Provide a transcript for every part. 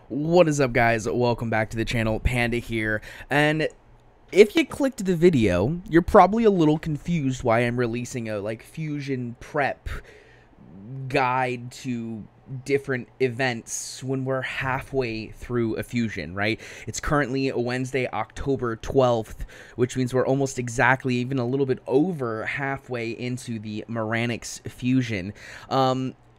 What is up, guys? Welcome back to the channel. Panda here. And if you clicked the video, you're probably a little confused why I'm releasing a fusion prep guide to different events when we're halfway through a fusion, right? It's currently Wednesday, October 12th, which means we're almost exactly, even a little bit over halfway into the Moranics fusion.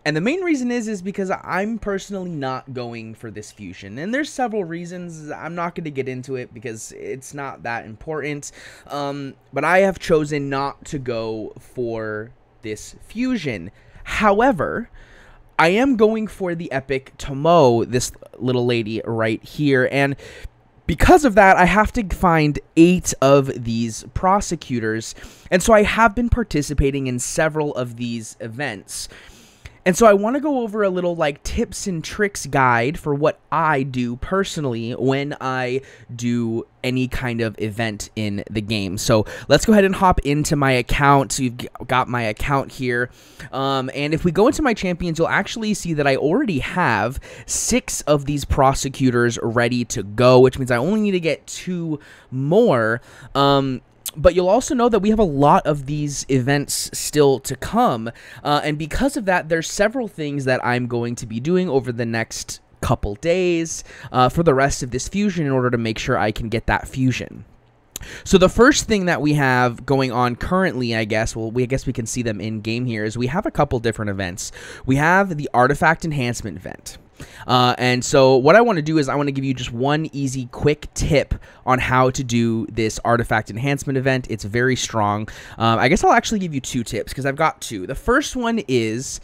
And the main reason is because I'm personally not going for this fusion. And there's several reasons. I'm not going to get into it because it's not that important. But I have chosen not to go for this fusion. However, I am going for the epic Tomoe, this little lady right here. And because of that, I have to find 8 of these prosecutors. And so I have been participating in several of these events. And so I want to go over a little tips and tricks guide for what I do personally when I do any kind of event in the game. So let's go ahead and hop into my account. So you've got my account here. And if we go into my champions, you'll actually see that I already have 6 of these prosecutors ready to go, which means I only need to get 2 more. But you'll also know that we have a lot of these events still to come. And because of that, there's several things that I'm going to be doing over the next couple days for the rest of this fusion in order to make sure I can get that fusion. So the first thing that we have going on currently, I guess we can see them in game here, is we have a couple different events. We have the Artifact Enhancement event. And so what I want to do is I want to give you just one easy quick tip on how to do this Artifact Enhancement event. It's very strong. I guess I'll actually give you 2 tips because I've got 2. The first one is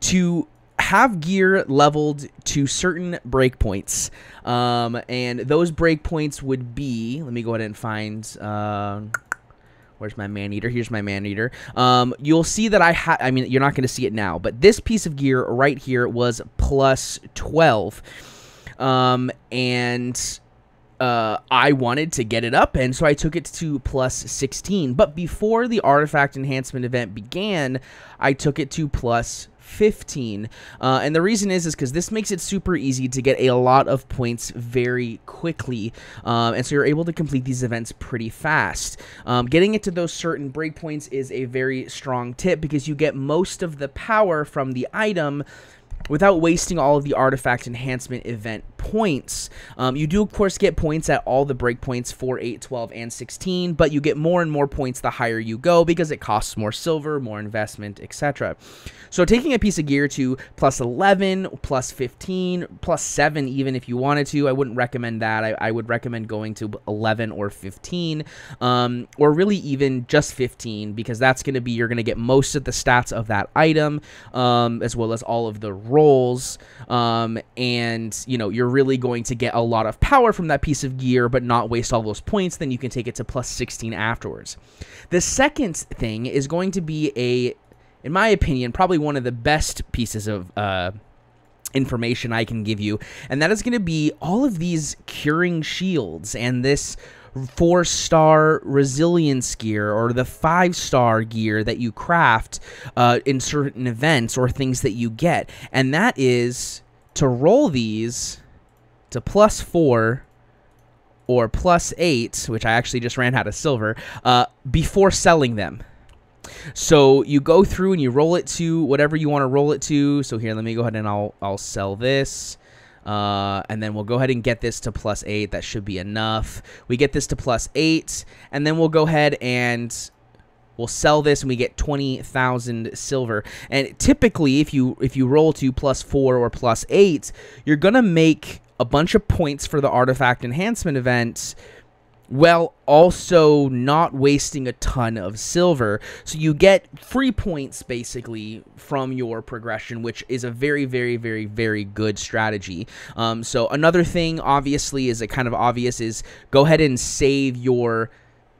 to have gear leveled to certain breakpoints. And those breakpoints would be, let me go ahead and find, where's my man-eater? Here's my man-eater. You'll see that I mean, you're not going to see it now, but this piece of gear right here was plus 12. I wanted to get it up, and so I took it to plus 16. But before the Artifact Enhancement event began, I took it to plus 15. And the reason is because this makes it super easy to get a lot of points very quickly. And so you're able to complete these events pretty fast. Getting it to those certain breakpoints is a very strong tip because you get most of the power from the item without wasting all of the Artifact Enhancement event points. You do, of course, get points at all the breakpoints 4, 8, 12, and 16, but you get more and more points the higher you go because it costs more silver, more investment, etc. So taking a piece of gear to plus 11, plus 15, plus 7 even if you wanted to, I wouldn't recommend that. I would recommend going to 11 or 15, or really even just 15, because that's going to be, you're going to get most of the stats of that item, as well as all of the rolls, and you're really going to get a lot of power from that piece of gear but not waste all those points. Then you can take it to plus 16 afterwards. The second thing is going to be in my opinion, probably one of the best pieces of information I can give you, and that is going to be all of these curing shields and this 4-star resilience gear, or the 5-star gear that you craft in certain events or things that you get. And that is to roll these to plus 4 or plus 8, which I actually just ran out of silver, before selling them. So you go through and you roll it to whatever you want to roll it to. So here, let me go ahead and I'll sell this. And then we'll go ahead and get this to plus 8. That should be enough. We get this to plus 8, and then we'll go ahead and we'll sell this, and we get 20,000 silver. And typically, if you roll to plus 4 or plus 8, you're gonna make a bunch of points for the Artifact Enhancement event, while also not wasting a ton of silver. So you get free points basically from your progression, which is a very, very, very, very good strategy. So another thing, obviously, is go ahead and save your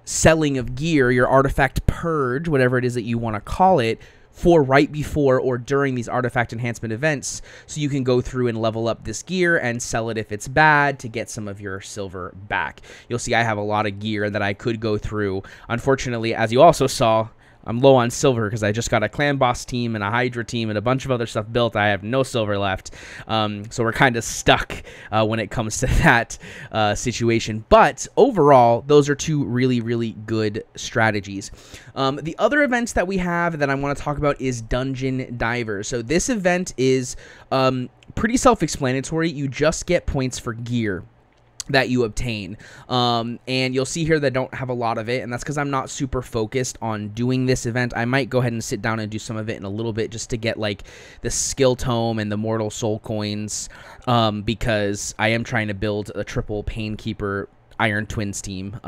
selling of gear, your artifact purge, whatever it is that you want to call it, for right before or during these Artifact Enhancement events, so you can go through and level up this gear and sell it if it's bad to get some of your silver back. You'll see I have a lot of gear that I could go through. Unfortunately, as you also saw, I'm low on silver because I just got a Clan Boss team and a Hydra team and a bunch of other stuff built. I have no silver left. So we're kind of stuck when it comes to that situation. But overall, those are two really, really good strategies. The other events that we have that I want to talk about is Dungeon Divers. So this event is pretty self-explanatory. You just get points for gear that you obtain, and you'll see here that I don't have a lot of it, and that's because I'm not super focused on doing this event. I might go ahead and sit down and do some of it in a little bit just to get like the skill tome and the mortal soul coins, because I am trying to build a triple Painkeeper Iron Twins team.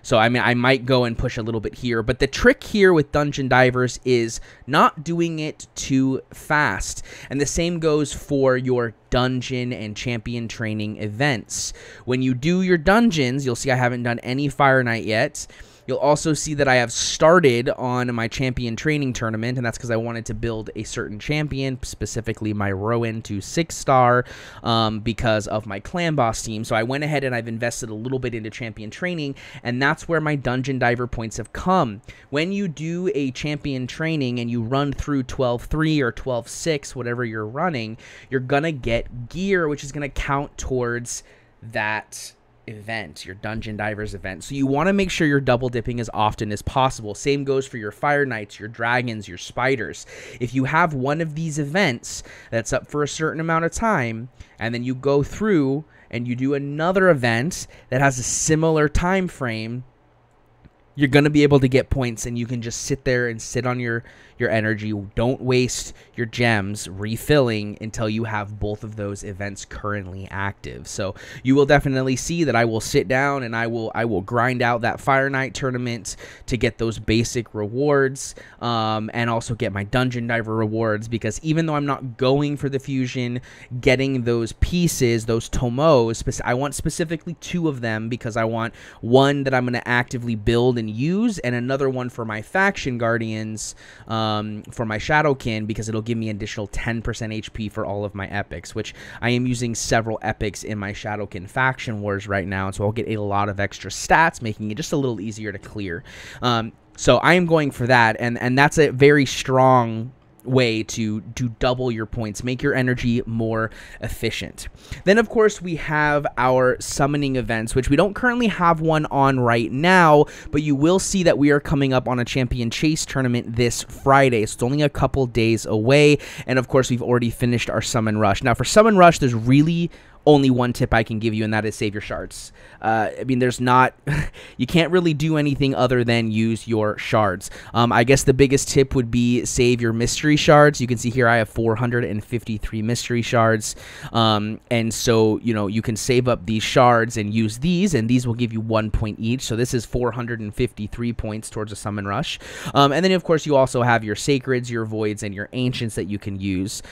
So I mean, I might go and push a little bit here, but the trick here with Dungeon Divers is not doing it too fast. And the same goes for your dungeon and champion training events. When you do your dungeons, you'll see I haven't done any Fire Knight yet. You'll also see that I have started on my champion training tournament, and that's because I wanted to build a certain champion, specifically my Rowan to 6-star, because of my Clan Boss team. So I went ahead and I've invested a little bit into champion training, and that's where my Dungeon Diver points have come. When you do a champion training and you run through 12-3 or 12-6, whatever you're running, you're going to get gear, which is going to count towards that event, your Dungeon Divers event. So you want to make sure you're double dipping as often as possible. Same goes for your Fire Knights, your Dragons, your Spiders. If you have one of these events that's up for a certain amount of time, and then you go through and you do another event that has a similar time frame, you're going to be able to get points, and you can just sit there and sit on your energy. Don't waste your gems refilling until you have both of those events currently active. So you will definitely see that I will sit down and I will grind out that Fire Knight tournament to get those basic rewards, and also get my Dungeon Diver rewards, because even though I'm not going for the fusion, getting those pieces, those tomos, I want specifically 2 of them, because I want one that I'm going to actively build and use, and another one for my faction guardians, for my Shadowkin, because it'll give me an additional 10% HP for all of my epics, which I am using several epics in my Shadowkin faction wars right now, so I'll get a lot of extra stats, making it just a little easier to clear. So I am going for that, and that's a very strong way to double your points, make your energy more efficient. Then of course we have our summoning events, which we don't currently have one on right now, but you will see that we are coming up on a champion chase tournament this Friday, so it's only a couple days away. And of course we've already finished our summon rush. Now for summon rush, there's really only one tip I can give you, and that is save your shards. I mean, there's not, you can't really do anything other than use your shards. I guess the biggest tip would be save your mystery shards. You can see here I have 453 mystery shards, and so, you know, you can save up these shards and use these, and these will give you 1 point each. So this is 453 points towards a summon rush. And then of course you also have your sacreds, your voids, and your ancients that you can use.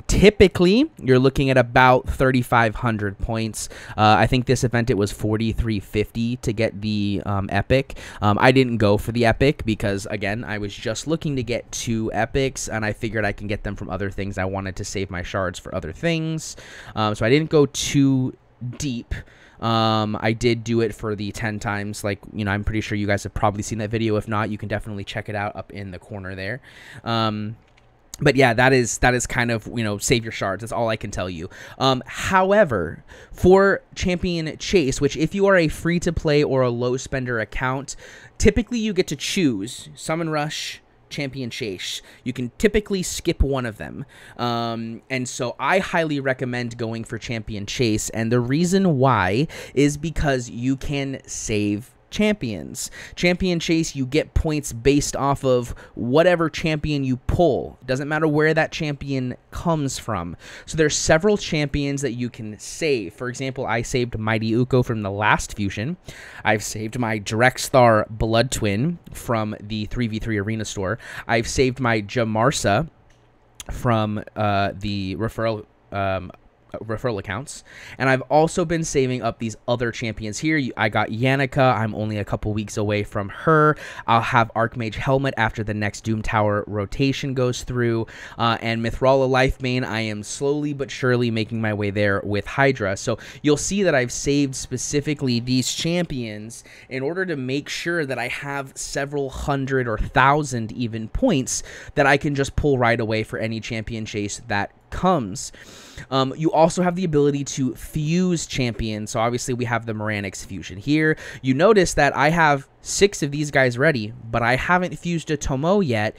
Typically you're looking at about 3,500 points. I think this event it was 4,350 to get the epic. I didn't go for the epic because, again, I was just looking to get 2 epics, and I figured I can get them from other things. I wanted to save my shards for other things, so I didn't go too deep. I did do it for the 10 times, like, you know, I'm pretty sure you guys have probably seen that video. If not, you can definitely check it out up in the corner there. But yeah, that is kind of, you know, save your shards. That's all I can tell you. However, for Champion Chase, which if you are a free-to-play or a low-spender account, typically you get to choose Summon Rush, Champion Chase. You can typically skip one of them. And so I highly recommend going for Champion Chase. And the reason why is because you can save champions. Champion Chase, you get points based off of whatever champion you pull. Doesn't matter where that champion comes from. So there's several champions that you can save. For example, I saved Mighty Uko from the last fusion. I've saved my Drexthar Blood Twin from the 3v3 Arena store. I've saved my Jamarsa from the referral referral accounts. And I've also been saving up these other champions here. I got Yannicka. I'm only a couple weeks away from her. I'll have Archmage Helmet after the next Doom Tower rotation goes through. And Mithrala Lifebane, I am slowly but surely making my way there with Hydra. So you'll see that I've saved specifically these champions in order to make sure that I have several hundred or thousand even points that I can just pull right away for any champion chase that comes. You also have the ability to fuse champions. So obviously we have the Moranix fusion here. You notice that I have 6 of these guys ready, but I haven't fused a Tomo yet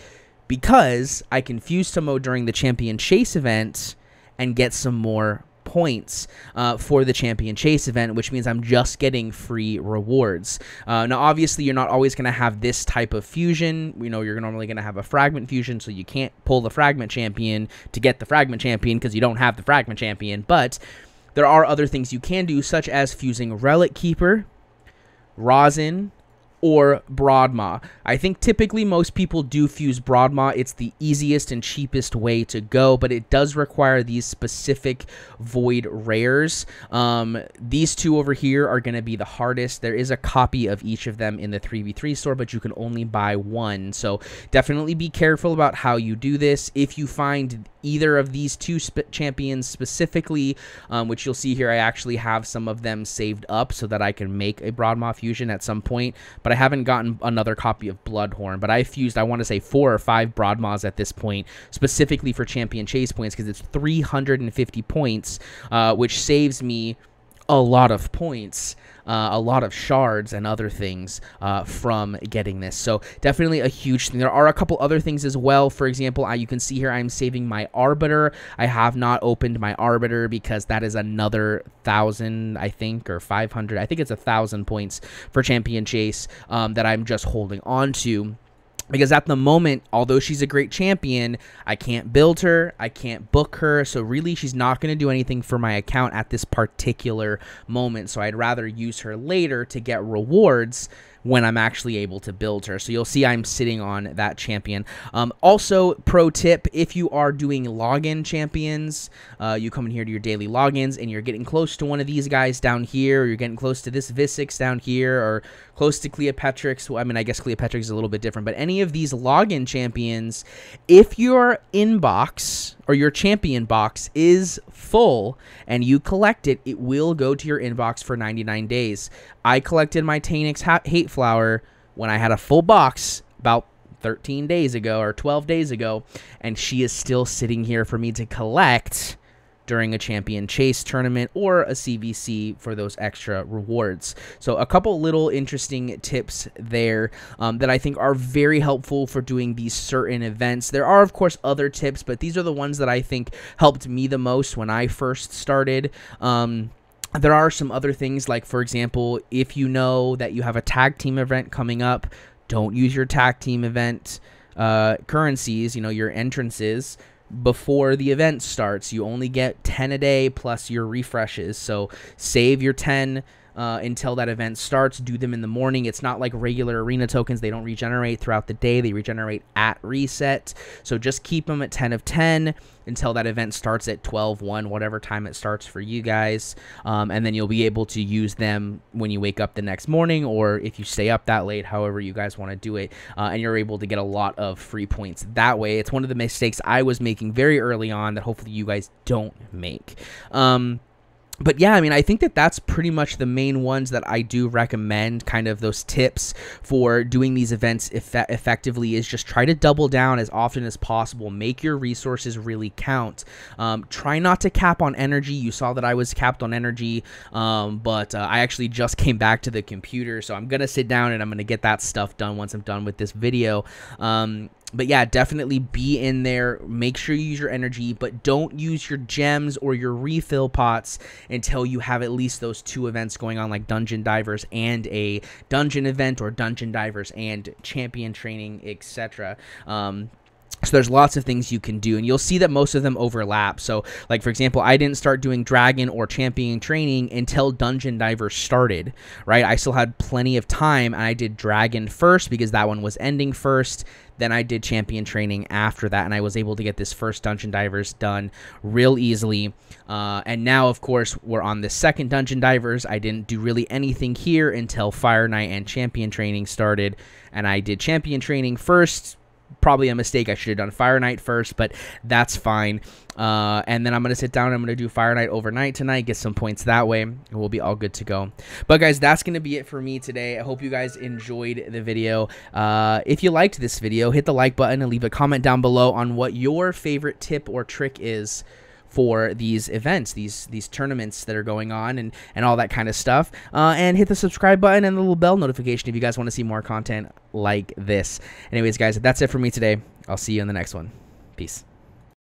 because I can fuse Tomo during the champion chase event and get some more points for the champion chase event, which means I'm just getting free rewards. Now obviously you're not always going to have this type of fusion. You know, you're normally going to have a fragment fusion, so you can't pull the fragment champion to get the fragment champion because you don't have the fragment champion. But there are other things you can do, such as fusing Relic Keeper, Rosin, or Broadmaw. I think typically most people do fuse Broadmaw. It's the easiest and cheapest way to go, but it does require these specific void rares. These 2 over here are going to be the hardest. There is a copy of each of them in the 3v3 store, but you can only buy 1. So definitely be careful about how you do this. If you find either of these 2 champions specifically, which you'll see here, I actually have some of them saved up so that I can make a Broadmaw fusion at some point, but I haven't gotten another copy of Bloodhorn. But I fused, I want to say 4 or 5 Broadmaws at this point, specifically for champion chase points, because it's 350 points, which saves me a lot of points, a lot of shards and other things from getting this. So definitely a huge thing. There are a couple other things as well. For example, you can see here I'm saving my Arbiter. I have not opened my Arbiter because that is another 1,000, I think, or 500. I think it's 1,000 points for champion chase that I'm just holding on to. Because at the moment, although she's a great champion, I can't build her, I can't book her, so really she's not going to do anything for my account at this particular moment. So I'd rather use her later to get rewards when I'm actually able to build her. So you'll see I'm sitting on that champion. Also, pro tip, if you are doing login champions, you come in here to your daily logins and you're getting close to one of these guys down here, or you're getting close to this Visix down here, or close to Cleopetrix. Well, I mean, I guess Cleopetrix is a little bit different, but any of these login champions, if your inbox or your champion box is full and you collect it, it will go to your inbox for 99 days. I collected my Tanix Hate Flower when I had a full box about 13 days ago or 12 days ago, and she is still sitting here for me to collect during a champion chase tournament or a CVC for those extra rewards. So a couple little interesting tips there that I think are very helpful for doing these certain events. There are, of course, other tips, but these are the ones that I think helped me the most when I first started. There are some other things, like, for example, if you know that you have a tag team event coming up, don't use your tag team event currencies, you know, your entrances, before the event starts. You only get 10 a day plus your refreshes, so save your 10 until that event starts. Do them in the morning. It's not like regular arena tokens. They don't regenerate throughout the day. They regenerate at reset. So just keep them at 10 of 10 until that event starts at 12/1, whatever time it starts for you guys. And then you'll be able to use them when you wake up the next morning, or if you stay up that late, however you guys want to do it. And you're able to get a lot of free points that way. It's one of the mistakes I was making very early on that hopefully you guys don't make. But yeah, I mean, I think that that's pretty much the main ones that I do recommend, kind of those tips for doing these events effectively, is just try to double down as often as possible. Make your resources really count. Try not to cap on energy. You saw that I was capped on energy, but I actually just came back to the computer, so I'm going to sit down and I'm going to get that stuff done once I'm done with this video. But yeah, definitely be in there. Make sure you use your energy, but don't use your gems or your refill pots until you have at least those 2 events going on, like Dungeon Divers and a dungeon event, or Dungeon Divers and champion training, etc. So there's lots of things you can do, and you'll see that most of them overlap. So, like, for example, I didn't start doing Dragon or Champion training until Dungeon Diver started, right? I still had plenty of time, and I did Dragon first because that one was ending first. Then I did Champion training after that, and I was able to get this first Dungeon Divers done real easily. And now, of course, we're on the second Dungeon Divers. I didn't do really anything here until Fire Knight and Champion training started, and I did Champion training first. Probably a mistake. I should have done Fire Knight first, but that's fine. And then I'm going to sit down and I'm going to do Fire Knight overnight tonight, get some points that way, and we'll be all good to go. But guys, that's going to be it for me today. I hope you guys enjoyed the video. If you liked this video, hit the like button and leave a comment down below on what your favorite tip or trick is for these events, these tournaments that are going on, and all that kind of stuff. And hit the subscribe button and the little bell notification if you guys want to see more content like this. Anyways, guys, that's it for me today. I'll see you in the next one. Peace.